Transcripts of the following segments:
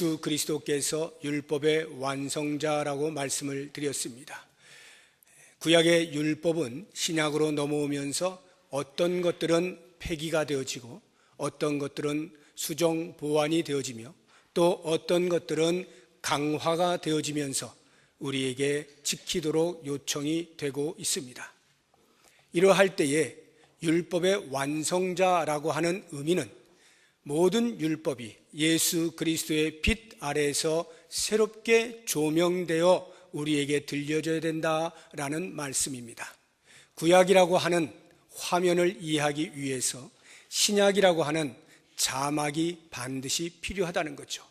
예수 그리스도께서 율법의 완성자라고 말씀을 드렸습니다. 구약의 율법은 신약으로 넘어오면서 어떤 것들은 폐기가 되어지고 어떤 것들은 수정 보완이 되어지며 또 어떤 것들은 강화가 되어지면서 우리에게 지키도록 요청이 되고 있습니다. 이러할 때에 율법의 완성자라고 하는 의미는 모든 율법이 예수 그리스도의 빛 아래에서 새롭게 조명되어 우리에게 들려져야 된다라는 말씀입니다. 구약이라고 하는 화면을 이해하기 위해서 신약이라고 하는 자막이 반드시 필요하다는 거죠.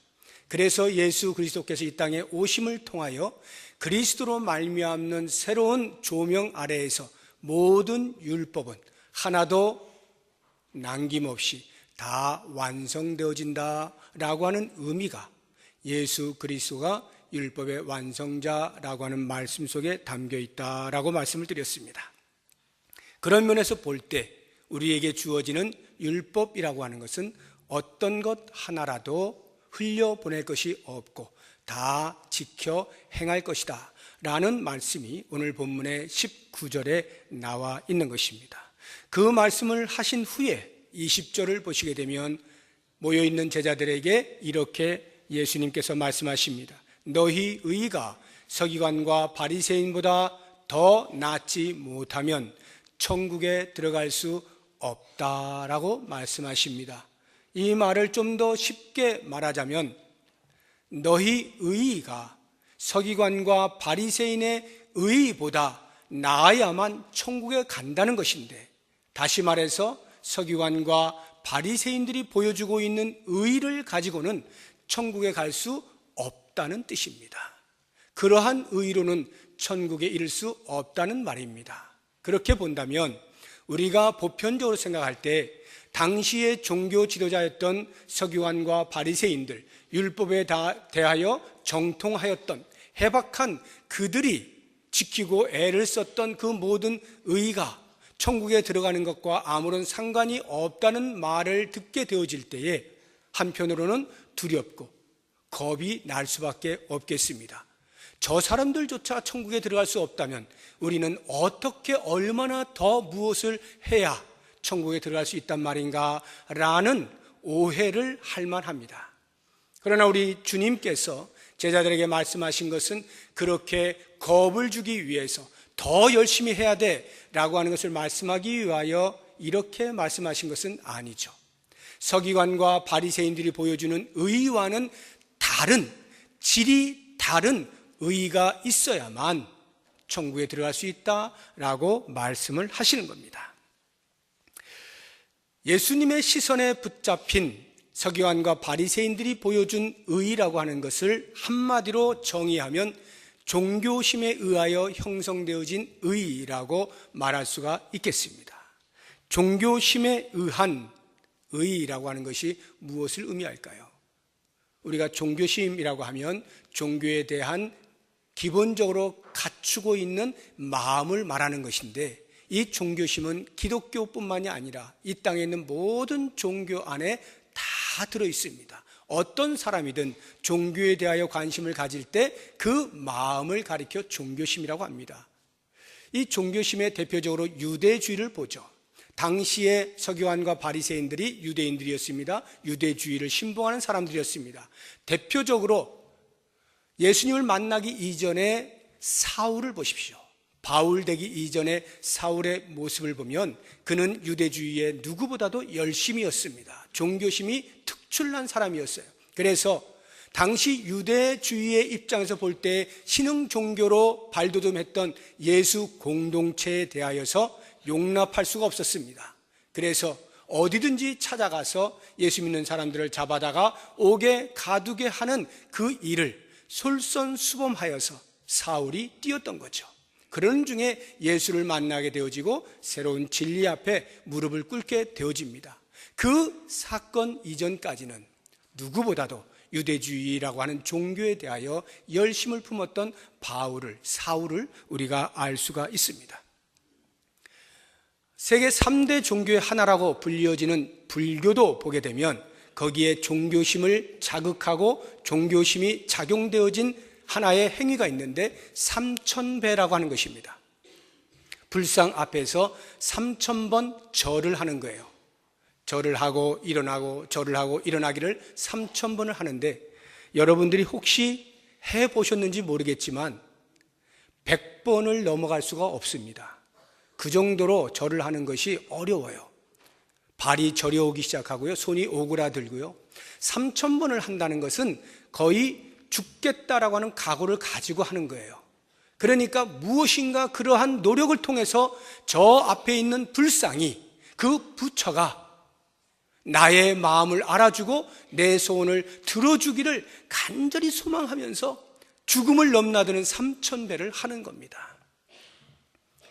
그래서 예수 그리스도께서 이 땅에 오심을 통하여 그리스도로 말미암는 새로운 조명 아래에서 모든 율법은 하나도 남김없이 다 완성되어진다라고 하는 의미가 예수 그리스도가 율법의 완성자라고 하는 말씀 속에 담겨 있다라고 말씀을 드렸습니다. 그런 면에서 볼 때 우리에게 주어지는 율법이라고 하는 것은 어떤 것 하나라도 흘려보낼 것이 없고 다 지켜 행할 것이다 라는 말씀이 오늘 본문의 19절에 나와 있는 것입니다. 그 말씀을 하신 후에 20절을 보시게 되면 모여있는 제자들에게 이렇게 예수님께서 말씀하십니다. 너희 의가 서기관과 바리새인보다 더 낫지 못하면 천국에 들어갈 수 없다라고 말씀하십니다. 이 말을 좀 더 쉽게 말하자면 너희 의가 서기관과 바리새인의 의보다 나아야만 천국에 간다는 것인데, 다시 말해서 서기관과 바리새인들이 보여주고 있는 의를 가지고는 천국에 갈 수 없다는 뜻입니다. 그러한 의로는 천국에 이를 수 없다는 말입니다. 그렇게 본다면 우리가 보편적으로 생각할 때 당시의 종교 지도자였던 서기관과 바리새인들, 율법에 대하여 정통하였던 해박한 그들이 지키고 애를 썼던 그 모든 의가 천국에 들어가는 것과 아무런 상관이 없다는 말을 듣게 되어질 때에 한편으로는 두렵고 겁이 날 수밖에 없겠습니다. 저 사람들조차 천국에 들어갈 수 없다면 우리는 어떻게 얼마나 더 무엇을 해야 천국에 들어갈 수 있단 말인가 라는 오해를 할 만합니다. 그러나 우리 주님께서 제자들에게 말씀하신 것은 그렇게 겁을 주기 위해서 더 열심히 해야 돼 라고 하는 것을 말씀하기 위하여 이렇게 말씀하신 것은 아니죠. 서기관과 바리새인들이 보여주는 의와는 다른, 질이 다른 의가 있어야만 천국에 들어갈 수 있다라고 말씀을 하시는 겁니다. 예수님의 시선에 붙잡힌 서기관과 바리새인들이 보여준 의라고 하는 것을 한마디로 정의하면 종교심에 의하여 형성되어진 의라고 말할 수가 있겠습니다. 종교심에 의한 의라고 하는 것이 무엇을 의미할까요? 우리가 종교심이라고 하면 종교에 대한 기본적으로 갖추고 있는 마음을 말하는 것인데, 이 종교심은 기독교뿐만이 아니라 이 땅에 있는 모든 종교 안에 다 들어있습니다. 어떤 사람이든 종교에 대하여 관심을 가질 때 그 마음을 가리켜 종교심이라고 합니다. 이 종교심의 대표적으로 유대주의를 보죠. 당시의 서기관과 바리새인들이 유대인들이었습니다. 유대주의를 신봉하는 사람들이었습니다. 대표적으로 예수님을 만나기 이전에 사울을 보십시오. 바울 되기 이전에 사울의 모습을 보면 그는 유대주의의 누구보다도 열심이었습니다. 종교심이 특출난 사람이었어요. 그래서 당시 유대주의의 입장에서 볼 때 신흥 종교로 발돋움했던 예수 공동체에 대하여서 용납할 수가 없었습니다. 그래서 어디든지 찾아가서 예수 믿는 사람들을 잡아다가 옥에 가두게 하는 그 일을 솔선수범하여서 사울이 뛰었던 거죠. 그런 중에 예수를 만나게 되어지고 새로운 진리 앞에 무릎을 꿇게 되어집니다. 그 사건 이전까지는 누구보다도 유대주의라고 하는 종교에 대하여 열심을 품었던 사울을 우리가 알 수가 있습니다. 세계 3대 종교의 하나라고 불리어지는 불교도 보게 되면 거기에 종교심을 자극하고 종교심이 작용되어진 하나의 행위가 있는데 삼천배라고 하는 것입니다. 불상 앞에서 3000번 절을 하는 거예요. 절을 하고 일어나고 절을 하고 일어나기를 3000번을 하는데, 여러분들이 혹시 해보셨는지 모르겠지만 100번을 넘어갈 수가 없습니다. 그 정도로 절을 하는 것이 어려워요. 발이 저려오기 시작하고요, 손이 오그라들고요. 3000번을 한다는 것은 거의 죽겠다라고 하는 각오를 가지고 하는 거예요. 그러니까 무엇인가 그러한 노력을 통해서 저 앞에 있는 불상이, 그 부처가 나의 마음을 알아주고 내 소원을 들어주기를 간절히 소망하면서 죽음을 넘나드는 3000배를 하는 겁니다.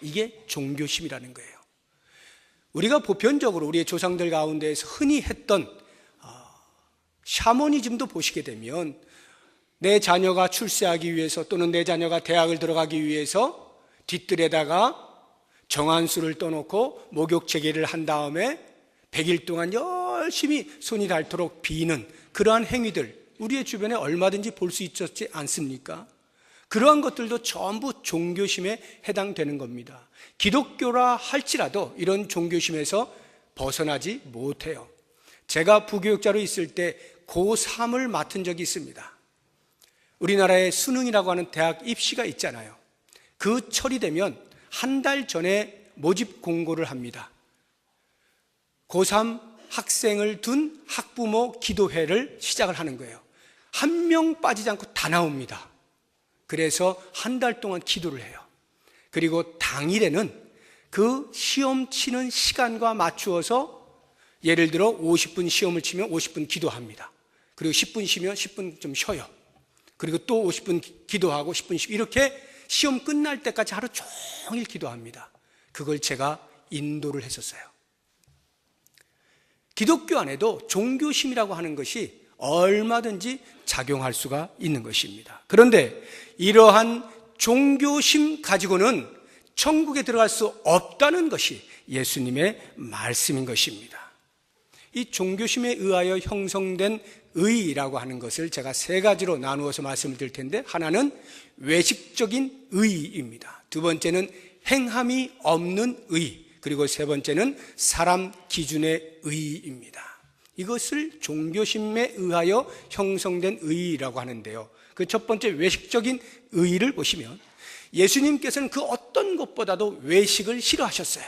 이게 종교심이라는 거예요. 우리가 보편적으로 우리의 조상들 가운데에서 흔히 했던 샤머니즘도 보시게 되면, 내 자녀가 출세하기 위해서 또는 내 자녀가 대학을 들어가기 위해서 뒤뜰에다가 정한수를 떠놓고 목욕체계를 한 다음에 100일 동안 열심히 손이 닳도록 비는 그러한 행위들, 우리의 주변에 얼마든지 볼 수 있었지 않습니까? 그러한 것들도 전부 종교심에 해당되는 겁니다. 기독교라 할지라도 이런 종교심에서 벗어나지 못해요. 제가 부교육자로 있을 때 고3을 맡은 적이 있습니다. 우리나라에 수능이라고 하는 대학 입시가 있잖아요. 그 철이 되면 한 달 전에 모집 공고를 합니다. 고3 학생을 둔 학부모 기도회를 시작을 하는 거예요. 한 명 빠지지 않고 다 나옵니다. 그래서 한 달 동안 기도를 해요. 그리고 당일에는 그 시험 치는 시간과 맞추어서, 예를 들어 50분 시험을 치면 50분 기도합니다. 그리고 10분 쉬면 10분 좀 쉬어요. 그리고 또 50분 기도하고 10분 쉬고, 이렇게 시험 끝날 때까지 하루 종일 기도합니다. 그걸 제가 인도를 했었어요. 기독교 안에도 종교심이라고 하는 것이 얼마든지 작용할 수가 있는 것입니다. 그런데 이러한 종교심 가지고는 천국에 들어갈 수 없다는 것이 예수님의 말씀인 것입니다. 이 종교심에 의하여 형성된 의라고 하는 것을 제가 세 가지로 나누어서 말씀을 드릴 텐데, 하나는 외식적인 의입니다. 두 번째는 행함이 없는 의, 그리고 세 번째는 사람 기준의 의입니다. 이것을 종교심에 의하여 형성된 의라고 하는데요, 그 첫 번째 외식적인 의를 보시면 예수님께서는 그 어떤 것보다도 외식을 싫어하셨어요.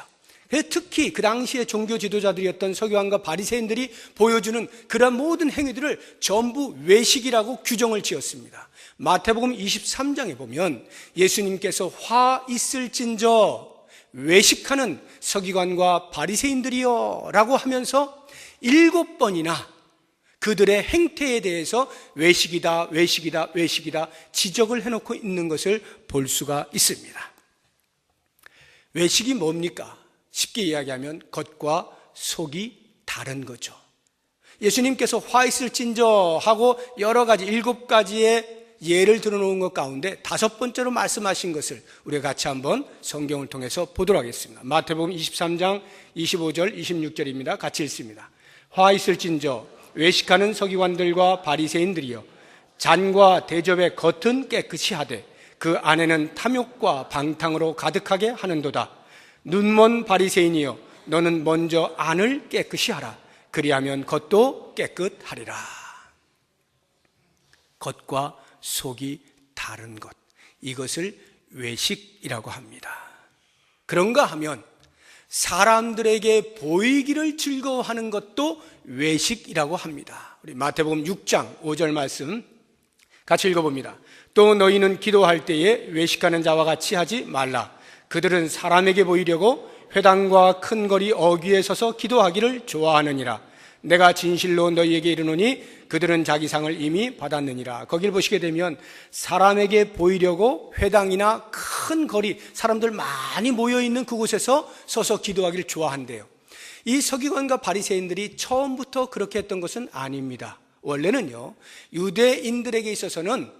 특히 그 당시에 종교 지도자들이었던 서기관과 바리새인들이 보여주는 그러한 모든 행위들을 전부 외식이라고 규정을 지었습니다. 마태복음 23장에 보면 예수님께서 화 있을진저 외식하는 서기관과 바리새인들이여 라고 하면서 7번이나 그들의 행태에 대해서 외식이다, 외식이다, 외식이다 지적을 해놓고 있는 것을 볼 수가 있습니다. 외식이 뭡니까? 쉽게 이야기하면 겉과 속이 다른 거죠. 예수님께서 화 있을진저 하고 여러 가지 7가지의 예를 들어놓은 것 가운데 5번째로 말씀하신 것을 우리가 같이 한번 성경을 통해서 보도록 하겠습니다. 마태복음 23장 25절 26절입니다. 같이 읽습니다. 화 있을진저 외식하는 서기관들과 바리새인들이여, 잔과 대접의 겉은 깨끗이 하되 그 안에는 탐욕과 방탕으로 가득하게 하는도다. 눈먼 바리새인이여, 너는 먼저 안을 깨끗이 하라. 그리하면 겉도 깨끗하리라. 겉과 속이 다른 것, 이것을 외식이라고 합니다. 그런가 하면 사람들에게 보이기를 즐거워하는 것도 외식이라고 합니다. 우리 마태복음 6장 5절 말씀 같이 읽어봅니다. 또 너희는 기도할 때에 외식하는 자와 같이 하지 말라. 그들은 사람에게 보이려고 회당과 큰 거리 어귀에 서서 기도하기를 좋아하느니라. 내가 진실로 너희에게 이르노니 그들은 자기 상을 이미 받았느니라. 거길 보시게 되면 사람에게 보이려고 회당이나 큰 거리, 사람들 많이 모여있는 그곳에서 서서 기도하기를 좋아한대요. 이 서기관과 바리새인들이 처음부터 그렇게 했던 것은 아닙니다. 원래는요, 유대인들에게 있어서는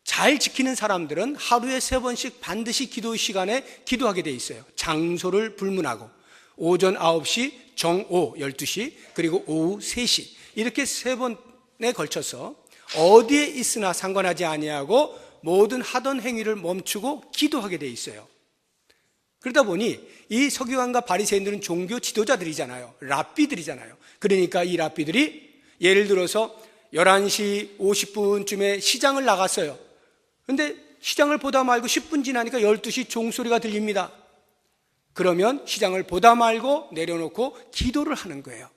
잘 지키는 사람들은 하루에 3번씩 반드시 기도 시간에 기도하게 돼 있어요. 장소를 불문하고 오전 9시, 정오 12시, 그리고 오후 3시, 이렇게 3번에 걸쳐서 어디에 있으나 상관하지 아니하고 모든 하던 행위를 멈추고 기도하게 돼 있어요. 그러다 보니 이 서기관과 바리새인들은 종교 지도자들이잖아요. 랍비들이잖아요. 그러니까 이 랍비들이 예를 들어서 11시 50분쯤에 시장을 나갔어요. 그런데 시장을 보다 말고 10분 지나니까 12시 종소리가 들립니다. 그러면 시장을 보다 말고 내려놓고 기도를 하는 거예요.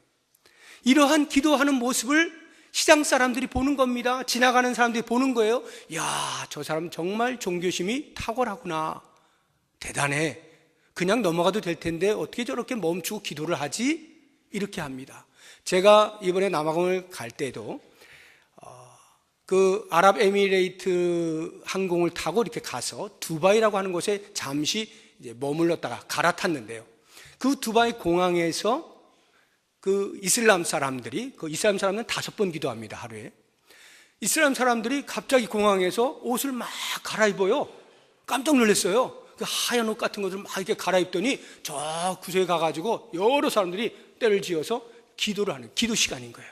이러한 기도하는 모습을 시장 사람들이 보는 겁니다. 지나가는 사람들이 보는 거예요. 야, 저 사람 정말 종교심이 탁월하구나. 대단해. 그냥 넘어가도 될 텐데 어떻게 저렇게 멈추고 기도를 하지? 이렇게 합니다. 제가 이번에 남아공을 갈 때도 그 아랍에미레이트 항공을 타고 이렇게 가서 두바이라고 하는 곳에 잠시 이제 머물렀다가 갈아탔는데요. 그 두바이 공항에서 그 이슬람 사람들은 5번 기도합니다, 하루에. 이슬람 사람들이 갑자기 공항에서 옷을 막 갈아입어요. 깜짝 놀랐어요. 그 하얀 옷 같은 것을 막 이렇게 갈아입더니 저 구석에 가가지고 여러 사람들이 때를 지어서 기도를 하는 기도 시간인 거예요.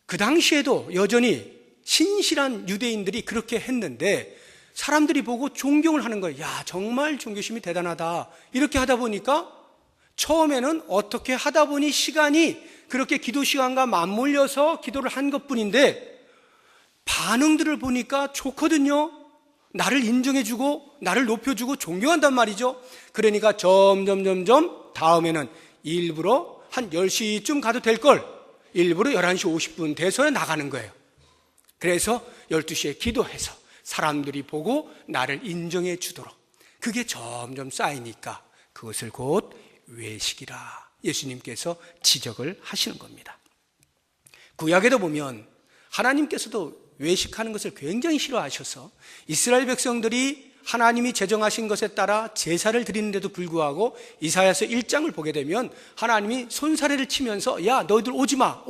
그 당시에도 여전히 신실한 유대인들이 그렇게 했는데 사람들이 보고 존경을 하는 거예요. 야, 정말 종교심이 대단하다. 이렇게 하다 보니까 처음에는 어떻게 하다 보니 시간이 그렇게 기도 시간과 맞물려서 기도를 한 것뿐인데 반응들을 보니까 좋거든요. 나를 인정해주고 나를 높여주고 존경한단 말이죠. 그러니까 점점 다음에는 일부러 한 10시쯤 가도 될 걸 일부러 11시 50분 돼서 나가는 거예요. 그래서 12시에 기도해서 사람들이 보고 나를 인정해 주도록 그게 점점 쌓이니까 그것을 곧 외식이라 예수님께서 지적을 하시는 겁니다. 구약에도 보면 하나님께서도 외식하는 것을 굉장히 싫어하셔서 이스라엘 백성들이 하나님이 제정하신 것에 따라 제사를 드리는데도 불구하고 이사야서 1장을 보게 되면 하나님이 손사래를 치면서 야, 너희들 오지 마.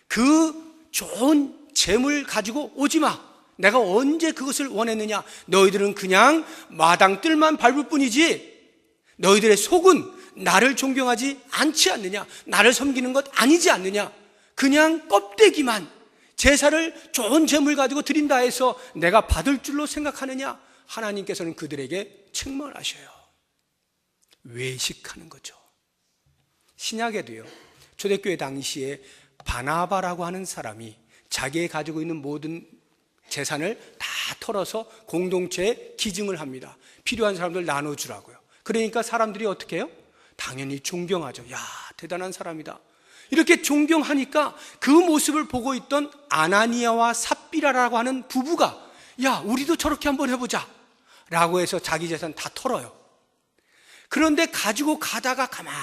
그 좋은 재물 가지고 오지 마. 내가 언제 그것을 원했느냐. 너희들은 그냥 마당 뜰만 밟을 뿐이지 너희들의 속은 나를 존경하지 않지 않느냐. 나를 섬기는 것 아니지 않느냐. 그냥 껍데기만 제사를 좋은 재물 가지고 드린다 해서 내가 받을 줄로 생각하느냐. 하나님께서는 그들에게 책망하셔요. 외식하는 거죠. 신약에도요, 초대교회 당시에 바나바라고 하는 사람이 자기가 가지고 있는 모든 재산을 다 털어서 공동체에 기증을 합니다. 필요한 사람들 나눠주라고요. 그러니까 사람들이 어떻게 해요? 당연히 존경하죠. 야, 대단한 사람이다. 이렇게 존경하니까 그 모습을 보고 있던 아나니아와 삽비라라고 하는 부부가 야, 우리도 저렇게 한번 해보자 라고 해서 자기 재산 다 털어요. 그런데 가지고 가다가 가만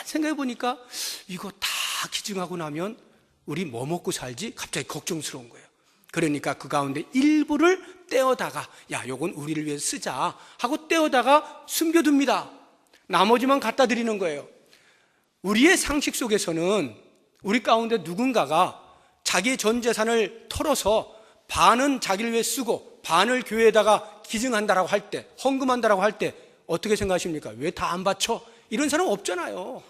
생각해 보니까 이거 다 기증하고 나면 우리 뭐 먹고 살지? 갑자기 걱정스러운 거예요. 그러니까 그 가운데 일부를 떼어다가 야, 요건 우리를 위해서 쓰자 하고 떼어다가 숨겨둡니다. 나머지만 갖다 드리는 거예요. 우리의 상식 속에서는 우리 가운데 누군가가 자기의 전 재산을 털어서 반은 자기를 위해 쓰고 반을 교회에다가 기증한다라고 할 때, 헌금한다라고 할 때 어떻게 생각하십니까? 왜 다 안 바쳐? 이런 사람 없잖아요.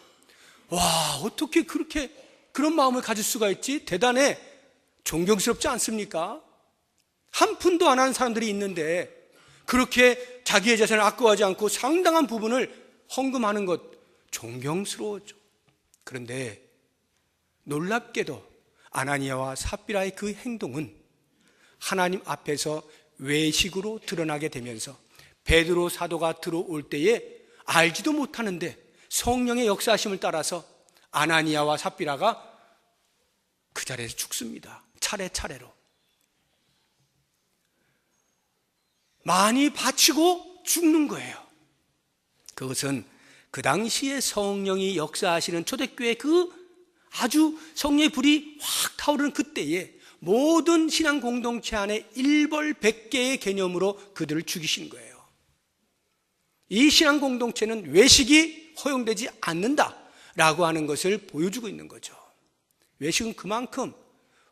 와, 어떻게 그렇게 그런 마음을 가질 수가 있지? 대단해. 존경스럽지 않습니까? 한 푼도 안 하는 사람들이 있는데 그렇게 자기의 재산을 아까워하지 않고 상당한 부분을 헌금하는 것 존경스러워죠. 그런데 놀랍게도 아나니아와 삽비라의 그 행동은 하나님 앞에서 외식으로 드러나게 되면서 베드로 사도가 들어올 때에 알지도 못하는데 성령의 역사하심을 따라서 아나니아와 삽비라가 그 자리에서 죽습니다. 차례차례로. 많이 바치고 죽는 거예요. 그것은 그 당시에 성령이 역사하시는 초대교회 그 아주 성령의 불이 확 타오르는 그때에 모든 신앙 공동체 안에 일벌백계의 개념으로 그들을 죽이신 거예요. 이 신앙 공동체는 외식이 허용되지 않는다라고 하는 것을 보여주고 있는 거죠. 외식은 그만큼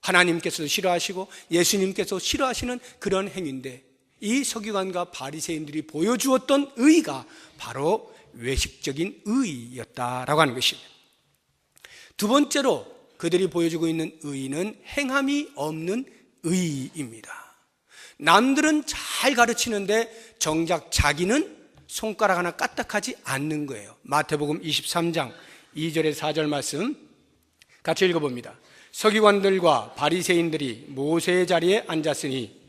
하나님께서도 싫어하시고 예수님께서 싫어하시는 그런 행위인데 이 서기관과 바리새인들이 보여주었던 의의가 바로 외식적인 의의였다라고 하는 것입니다. 두 번째로 그들이 보여주고 있는 의의는 행함이 없는 의의입니다. 남들은 잘 가르치는데 정작 자기는 손가락 하나 까딱하지 않는 거예요. 마태복음 23장 2절에 4절 말씀 같이 읽어봅니다. 서기관들과 바리새인들이 모세의 자리에 앉았으니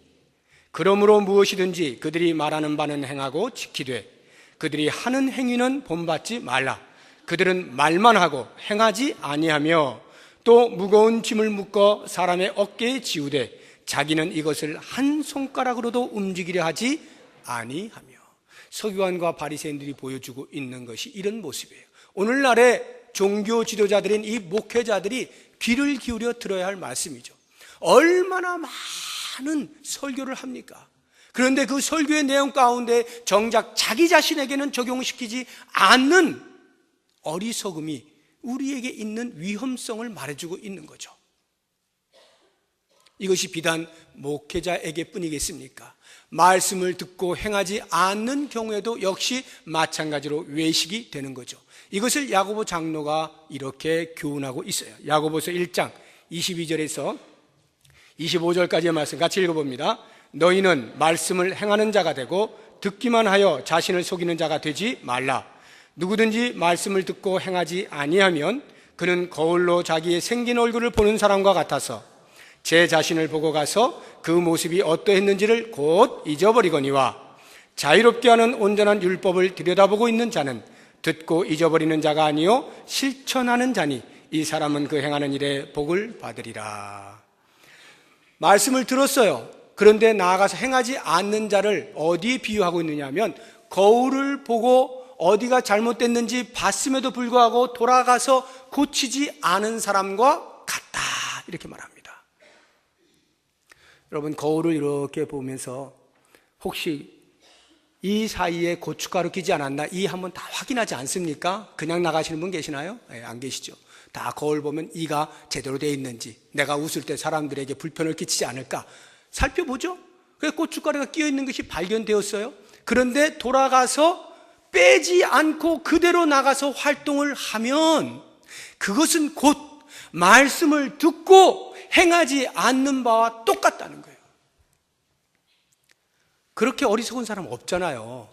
그러므로 무엇이든지 그들이 말하는 바는 행하고 지키되 그들이 하는 행위는 본받지 말라. 그들은 말만 하고 행하지 아니하며 또 무거운 짐을 묶어 사람의 어깨에 지우되 자기는 이것을 한 손가락으로도 움직이려 하지 아니하며. 서기관과 바리새인들이 보여주고 있는 것이 이런 모습이에요. 오늘날의 종교 지도자들인 이 목회자들이 귀를 기울여 들어야 할 말씀이죠. 얼마나 많은 설교를 합니까? 그런데 그 설교의 내용 가운데 정작 자기 자신에게는 적용시키지 않는 어리석음이 우리에게 있는 위험성을 말해주고 있는 거죠. 이것이 비단 목회자에게 뿐이겠습니까? 말씀을 듣고 행하지 않는 경우에도 역시 마찬가지로 외식이 되는 거죠. 이것을 야고보 장로가 이렇게 교훈하고 있어요. 야고보서 1장 22절에서 25절까지의 말씀 같이 읽어봅니다. 너희는 말씀을 행하는 자가 되고 듣기만 하여 자신을 속이는 자가 되지 말라. 누구든지 말씀을 듣고 행하지 아니하면 그는 거울로 자기의 생긴 얼굴을 보는 사람과 같아서 제 자신을 보고 가서 그 모습이 어떠했는지를 곧 잊어버리거니와 자유롭게 하는 온전한 율법을 들여다보고 있는 자는 듣고 잊어버리는 자가 아니요 실천하는 자니 이 사람은 그 행하는 일에 복을 받으리라. 말씀을 들었어요. 그런데 나아가서 행하지 않는 자를 어디에 비유하고 있느냐 하면 거울을 보고 어디가 잘못됐는지 봤음에도 불구하고 돌아가서 고치지 않은 사람과 같다, 이렇게 말합니다. 여러분, 거울을 이렇게 보면서 혹시 이 사이에 고춧가루 끼지 않았나 이 한번 다 확인하지 않습니까? 그냥 나가시는 분 계시나요? 네, 안 계시죠. 다 거울 보면 이가 제대로 되어 있는지, 내가 웃을 때 사람들에게 불편을 끼치지 않을까 살펴보죠. 그래서 고춧가루가 끼어 있는 것이 발견되었어요. 그런데 돌아가서 빼지 않고 그대로 나가서 활동을 하면 그것은 곧 말씀을 듣고 행하지 않는 바와 똑같다는 거예요. 그렇게 어리석은 사람 없잖아요.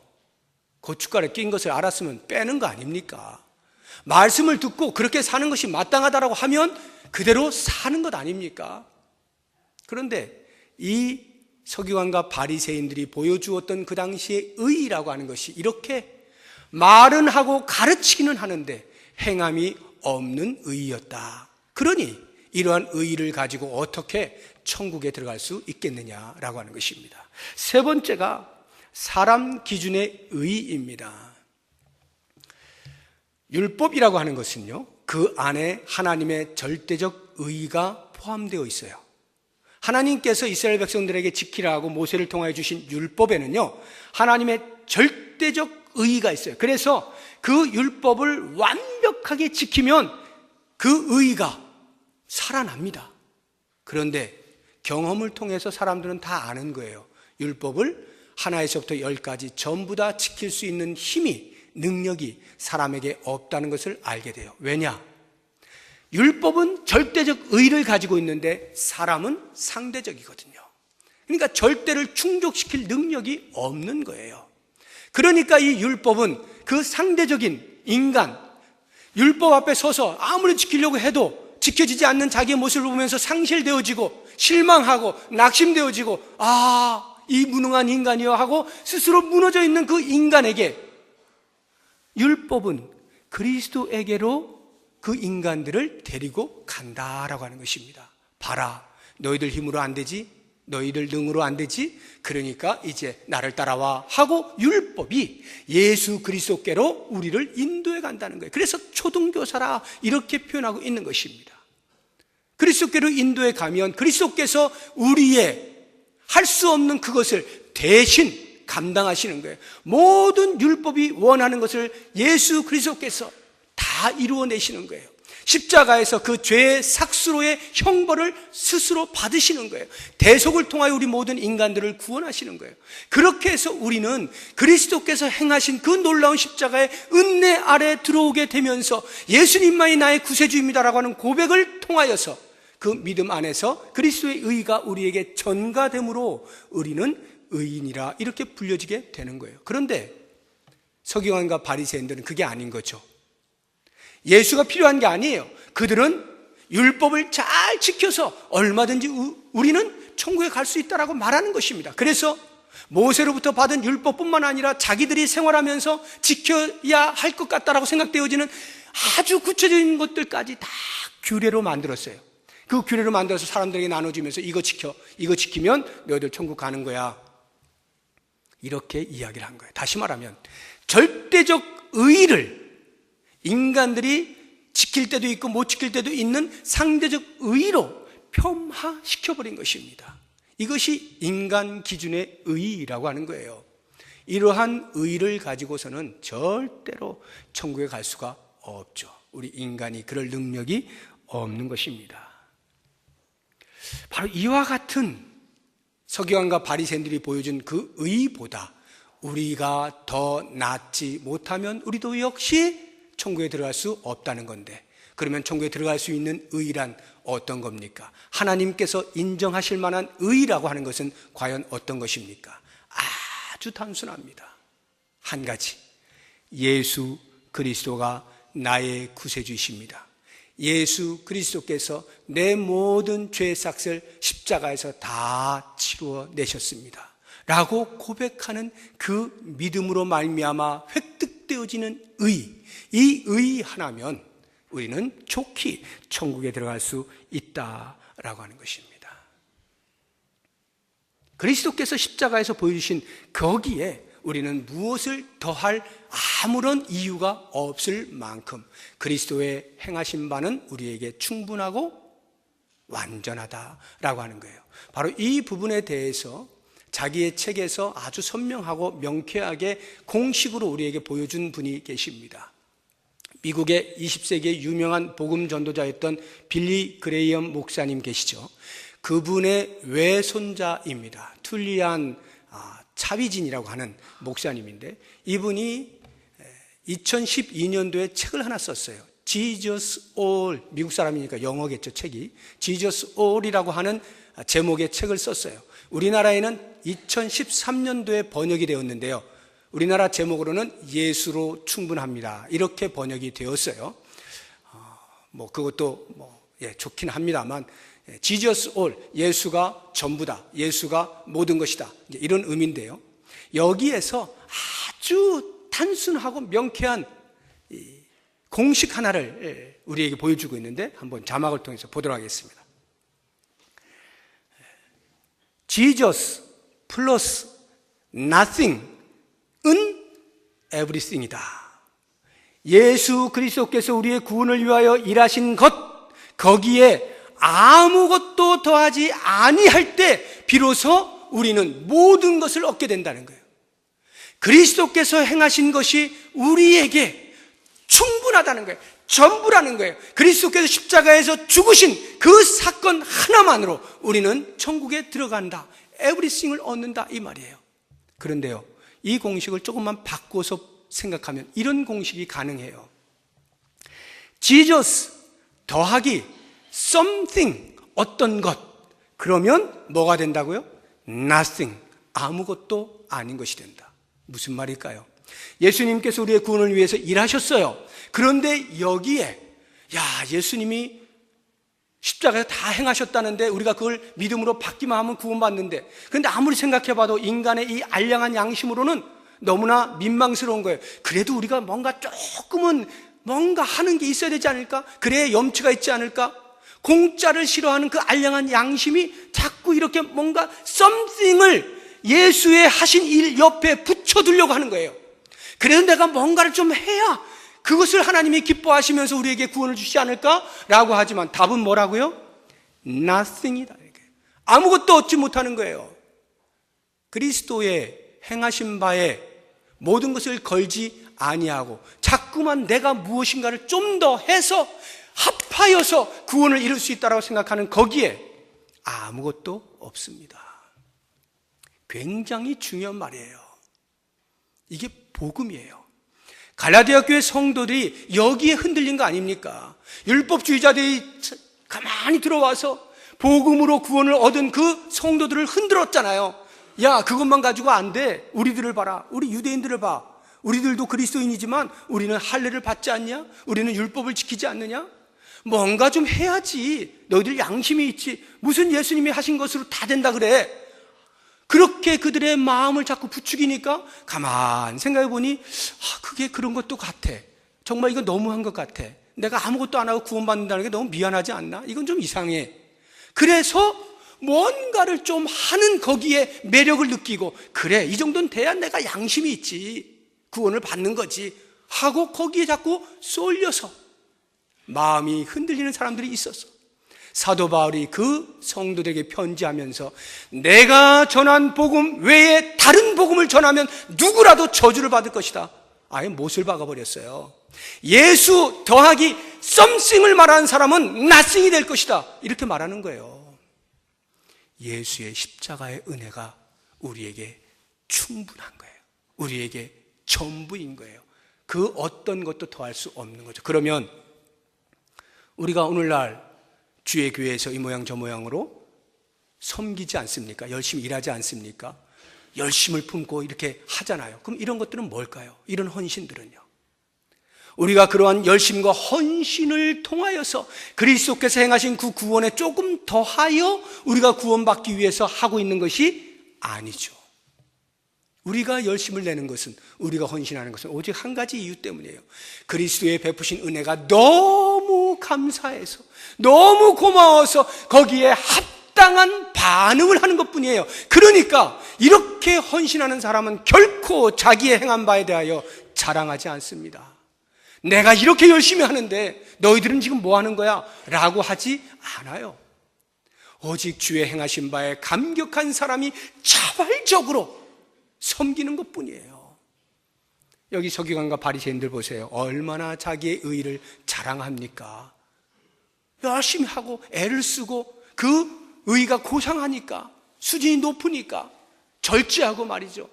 고춧가루에 낀 것을 알았으면 빼는 거 아닙니까? 말씀을 듣고 그렇게 사는 것이 마땅하다고 하면 그대로 사는 것 아닙니까? 그런데 이 서기관과 바리새인들이 보여주었던 그 당시의 의의라고 하는 것이 이렇게 말은 하고 가르치기는 하는데 행함이 없는 의의였다. 그러니 이러한 의의를 가지고 어떻게 천국에 들어갈 수 있겠느냐라고 하는 것입니다. 세 번째가 사람 기준의 의의입니다. 율법이라고 하는 것은요, 그 안에 하나님의 절대적 의의가 포함되어 있어요. 하나님께서 이스라엘 백성들에게 지키라고 모세를 통하여 주신 율법에는요, 하나님의 절대적 의의가 있어요. 그래서 그 율법을 완벽하게 지키면 그 의의가 살아납니다. 그런데 경험을 통해서 사람들은 다 아는 거예요. 율법을 하나에서부터 10까지 전부 다 지킬 수 있는 힘이, 능력이 사람에게 없다는 것을 알게 돼요. 왜냐? 율법은 절대적 의의를 가지고 있는데 사람은 상대적이거든요. 그러니까 절대를 충족시킬 능력이 없는 거예요. 그러니까 이 율법은 그 상대적인 인간, 율법 앞에 서서 아무리 지키려고 해도 지켜지지 않는 자기의 모습을 보면서 상실되어지고 실망하고 낙심되어지고 이 무능한 인간이여 하고 스스로 무너져 있는 그 인간에게 율법은 그리스도에게로 그 인간들을 데리고 간다라고 하는 것입니다. 봐라, 너희들 힘으로 안 되지, 너희들 능으로 안 되지, 그러니까 이제 나를 따라와 하고 율법이 예수 그리스도께로 우리를 인도해 간다는 거예요. 그래서 초등교사라 이렇게 표현하고 있는 것입니다. 그리스도께로 인도해 가면 그리스도께서 우리의 할 수 없는 그것을 대신 감당하시는 거예요. 모든 율법이 원하는 것을 예수 그리스도께서 다 이루어내시는 거예요. 십자가에서 그 죄의 삭수로의 형벌을 스스로 받으시는 거예요. 대속을 통하여 우리 모든 인간들을 구원하시는 거예요. 그렇게 해서 우리는 그리스도께서 행하신 그 놀라운 십자가의 은혜 아래 들어오게 되면서 예수님만이 나의 구세주입니다라고 하는 고백을 통하여서 그 믿음 안에서 그리스도의 의가 우리에게 전가됨으로 우리는 의인이라 이렇게 불려지게 되는 거예요. 그런데 서기관과 바리새인들은 그게 아닌 거죠. 예수가 필요한 게 아니에요. 그들은 율법을 잘 지켜서 얼마든지 우리는 천국에 갈 수 있다라고 말하는 것입니다. 그래서 모세로부터 받은 율법뿐만 아니라 자기들이 생활하면서 지켜야 할 것 같다라고 생각되어지는 아주 구체적인 것들까지 다 규례로 만들었어요. 그 규례로 만들어서 사람들에게 나눠주면서 이거 지켜, 이거 지키면 너희들 천국 가는 거야, 이렇게 이야기를 한 거예요. 다시 말하면 절대적 의의를 인간들이 지킬 때도 있고 못 지킬 때도 있는 상대적 의의로 폄하시켜버린 것입니다. 이것이 인간 기준의 의의라고 하는 거예요. 이러한 의의를 가지고서는 절대로 천국에 갈 수가 없죠. 우리 인간이 그럴 능력이 없는 것입니다. 바로 이와 같은 서기관과 바리새인들이 보여준 그 의의보다 우리가 더 낫지 못하면 우리도 역시 천국에 들어갈 수 없다는 건데, 그러면 천국에 들어갈 수 있는 의의란 어떤 겁니까? 하나님께서 인정하실 만한 의의라고 하는 것은 과연 어떤 것입니까? 아주 단순합니다. 한 가지, 예수 그리스도가 나의 구세주이십니다. 예수 그리스도께서 내 모든 죄의 삭을 십자가에서 다 치루어 내셨습니다 라고 고백하는 그 믿음으로 말미암아 획득되어지는 의, 이 의 하나면 우리는 좋게 천국에 들어갈 수 있다라고 하는 것입니다. 그리스도께서 십자가에서 보여주신 거기에 우리는 무엇을 더할 아무런 이유가 없을 만큼 그리스도의 행하신 바는 우리에게 충분하고 완전하다라고 하는 거예요. 바로 이 부분에 대해서 자기의 책에서 아주 선명하고 명쾌하게 공식으로 우리에게 보여준 분이 계십니다. 미국의 20세기의 유명한 복음 전도자였던 빌리 그레이엄 목사님 계시죠. 그분의 외손자입니다. 툴리안 차비진이라고 하는 목사님인데, 이분이 2012년도에 책을 하나 썼어요. Jesus All, 미국 사람이니까 영어겠죠, 책이. Jesus All이라고 하는 제목의 책을 썼어요. 우리나라에는 2013년도에 번역이 되었는데요. 우리나라 제목으로는 예수로 충분합니다, 이렇게 번역이 되었어요. 그것도 좋긴 합니다만, Jesus all, 예수가 전부다, 예수가 모든 것이다, 이런 의미인데요. 여기에서 아주 단순하고 명쾌한 공식 하나를 우리에게 보여주고 있는데, 한번 자막을 통해서 보도록 하겠습니다. Jesus 플러스 nothing은 everything이다. 예수 그리스도께서 우리의 구원을 위하여 일하신 것, 거기에 아무것도 더하지 아니할 때 비로소 우리는 모든 것을 얻게 된다는 거예요. 그리스도께서 행하신 것이 우리에게 충분하다는 거예요. 전부라는 거예요. 그리스도께서 십자가에서 죽으신 그 사건 하나만으로 우리는 천국에 들어간다, 에브리싱을 얻는다, 이 말이에요. 그런데요, 이 공식을 조금만 바꿔서 생각하면 이런 공식이 가능해요. Jesus 더하기 something, 어떤 것, 그러면 뭐가 된다고요? Nothing, 아무것도 아닌 것이 된다. 무슨 말일까요? 예수님께서 우리의 구원을 위해서 일하셨어요. 그런데 여기에 예수님이 십자가에서 다 행하셨다는데 우리가 그걸 믿음으로 받기만 하면 구원받는데, 그런데 아무리 생각해봐도 인간의 이 알량한 양심으로는 너무나 민망스러운 거예요. 그래도 우리가 조금은 뭔가 하는 게 있어야 되지 않을까? 그래야 염치가 있지 않을까? 공짜를 싫어하는 그 알량한 양심이 자꾸 이렇게 뭔가 something을 예수의 하신 일 옆에 붙여두려고 하는 거예요. 그래서 내가 뭔가를 좀 해야 그것을 하나님이 기뻐하시면서 우리에게 구원을 주시지 않을까라고 하지만 답은 뭐라고요? Nothing이다. 아무것도 얻지 못하는 거예요. 그리스도의 행하신 바에 모든 것을 걸지 아니하고 자꾸만 내가 무엇인가를 좀 더 해서 합하여서 구원을 이룰 수 있다고 생각하는 거기에 아무것도 없습니다. 굉장히 중요한 말이에요. 이게 복음이에요. 갈라디아 교회 성도들이 여기에 흔들린 거 아닙니까? 율법주의자들이 가만히 들어와서 복음으로 구원을 얻은 그 성도들을 흔들었잖아요. 야, 그것만 가지고 안 돼. 우리들을 봐라. 우리 유대인들을 봐. 우리들도 그리스도인이지만 우리는 할례를 받지 않냐? 우리는 율법을 지키지 않느냐? 뭔가 좀 해야지. 너희들 양심이 있지. 무슨 예수님이 하신 것으로 다 된다 그래. 그렇게 그들의 마음을 자꾸 부추기니까 가만 생각해 보니 그게 그런 것도 같아. 정말 이거 너무한 것 같아. 내가 아무것도 안 하고 구원받는다는 게 너무 미안하지 않나? 이건 좀 이상해. 그래서 뭔가를 좀 하는 거기에 매력을 느끼고, 그래, 이 정도는 돼야 내가 양심이 있지, 구원을 받는 거지 하고 거기에 자꾸 쏠려서 마음이 흔들리는 사람들이 있었어. 사도 바울이 그 성도들에게 편지하면서 내가 전한 복음 외에 다른 복음을 전하면 누구라도 저주를 받을 것이다. 아예 못을 박아버렸어요. 예수 더하기 썸씽을 말하는 사람은 nothing이 될 것이다. 이렇게 말하는 거예요. 예수의 십자가의 은혜가 우리에게 충분한 거예요. 우리에게 전부인 거예요. 그 어떤 것도 더할 수 없는 거죠. 그러면 우리가 오늘날 주의 교회에서 이 모양 저 모양으로 섬기지 않습니까? 열심히 일하지 않습니까? 열심을 품고 이렇게 하잖아요. 그럼 이런 것들은 뭘까요? 이런 헌신들은요. 우리가 그러한 열심과 헌신을 통하여서 그리스도께서 행하신 그 구원에 조금 더하여 우리가 구원받기 위해서 하고 있는 것이 아니죠. 우리가 열심을 내는 것은, 우리가 헌신하는 것은 오직 한 가지 이유 때문이에요. 그리스도의 베푸신 은혜가 너무 감사해서, 너무 고마워서 거기에 합당한 반응을 하는 것뿐이에요. 그러니까 이렇게 헌신하는 사람은 결코 자기의 행한 바에 대하여 자랑하지 않습니다. 내가 이렇게 열심히 하는데 너희들은 지금 뭐 하는 거야? 라고 하지 않아요. 오직 주의 행하신 바에 감격한 사람이 자발적으로 섬기는 것뿐이에요. 여기 서기관과 바리새인들 보세요. 얼마나 자기의 의의를 자랑합니까? 열심히 하고 애를 쓰고 그 의의가 고상하니까, 수준이 높으니까 절제하고 말이죠.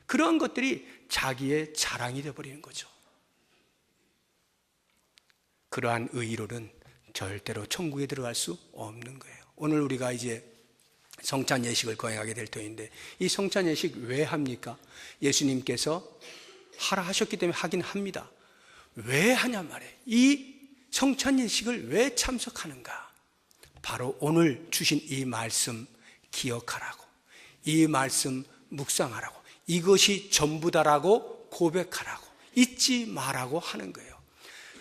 그런 것들이 자기의 자랑이 되어버리는 거죠. 그러한 의의로는 절대로 천국에 들어갈 수 없는 거예요. 오늘 우리가 이제 성찬 예식을 거행하게 될 터인데, 이 성찬 예식 왜 합니까? 예수님께서 하라 하셨기 때문에 하긴 합니다. 왜 하냐 말이에요. 이 성찬 예식을 왜 참석하는가? 바로 오늘 주신 이 말씀 기억하라고, 이 말씀 묵상하라고, 이것이 전부다라고 고백하라고, 잊지 말라고 하는 거예요.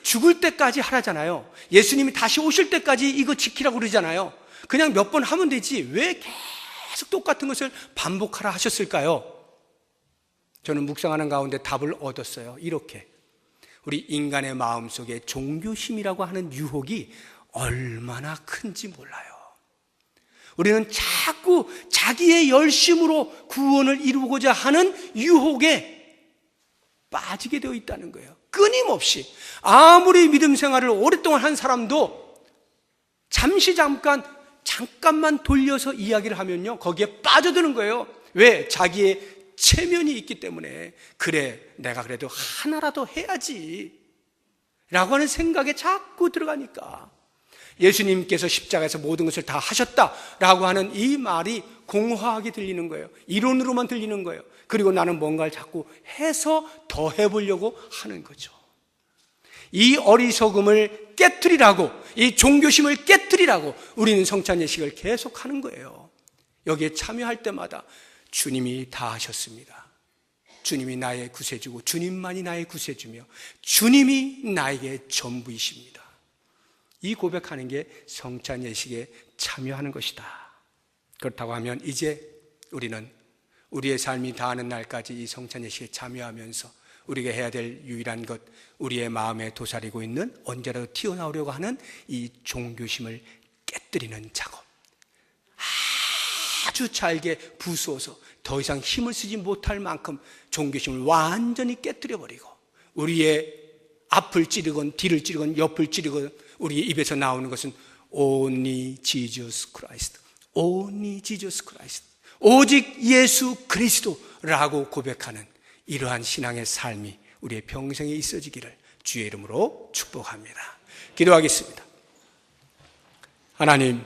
죽을 때까지 하라잖아요. 예수님이 다시 오실 때까지 이거 지키라고 그러잖아요. 그냥 몇 번 하면 되지 왜 계속 똑같은 것을 반복하라 하셨을까요? 저는 묵상하는 가운데 답을 얻었어요. 이렇게, 우리 인간의 마음속에 종교심이라고 하는 유혹이 얼마나 큰지 몰라요. 우리는 자꾸 자기의 열심으로 구원을 이루고자 하는 유혹에 빠지게 되어 있다는 거예요. 끊임없이. 아무리 믿음 생활을 오랫동안 한 사람도 잠깐만 돌려서 이야기를 하면요, 거기에 빠져드는 거예요. 왜? 자기의 체면이 있기 때문에. 그래, 내가 그래도 하나라도 해야지 라고 하는 생각에 자꾸 들어가니까 예수님께서 십자가에서 모든 것을 다 하셨다라고 하는 이 말이 공허하게 들리는 거예요. 이론으로만 들리는 거예요. 그리고 나는 뭔가를 자꾸 해서 더 해보려고 하는 거죠. 이 어리석음을 깨트리라고, 이 종교심을 깨트리라고 우리는 성찬 예식을 계속 하는 거예요. 여기에 참여할 때마다 주님이 다 하셨습니다. 주님이 나의 구세주고 주님만이 나의 구세주며 주님이 나에게 전부이십니다. 이 고백하는 게 성찬 예식에 참여하는 것이다. 그렇다고 하면 이제 우리는 우리의 삶이 다하는 날까지 이 성찬 예식에 참여하면서 우리가 해야 될 유일한 것, 우리의 마음에 도사리고 있는 언제라도 튀어나오려고 하는 이 종교심을 깨뜨리는 작업, 아주 잘게 부수어서 더 이상 힘을 쓰지 못할 만큼 종교심을 완전히 깨뜨려버리고, 우리의 앞을 찌르건 뒤를 찌르건 옆을 찌르건 우리 입에서 나오는 것은 Only Jesus Christ, Only Jesus Christ, 오직 예수 그리스도라고 고백하는 이러한 신앙의 삶이 우리의 평생에 있어지기를 주의 이름으로 축복합니다. 기도하겠습니다. 하나님,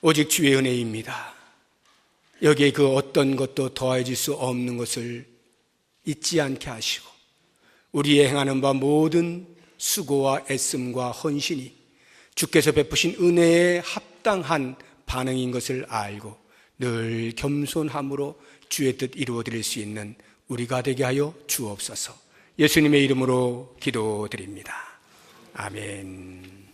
오직 주의 은혜입니다. 여기에 그 어떤 것도 더해질 수 없는 것을 잊지 않게 하시고 우리의 행하는 바 모든 수고와 애씀과 헌신이 주께서 베푸신 은혜에 합당한 반응인 것을 알고 늘 겸손함으로 주의 뜻 이루어드릴 수 있는 우리가 되게 하여 주옵소서. 예수님의 이름으로 기도드립니다. 아멘.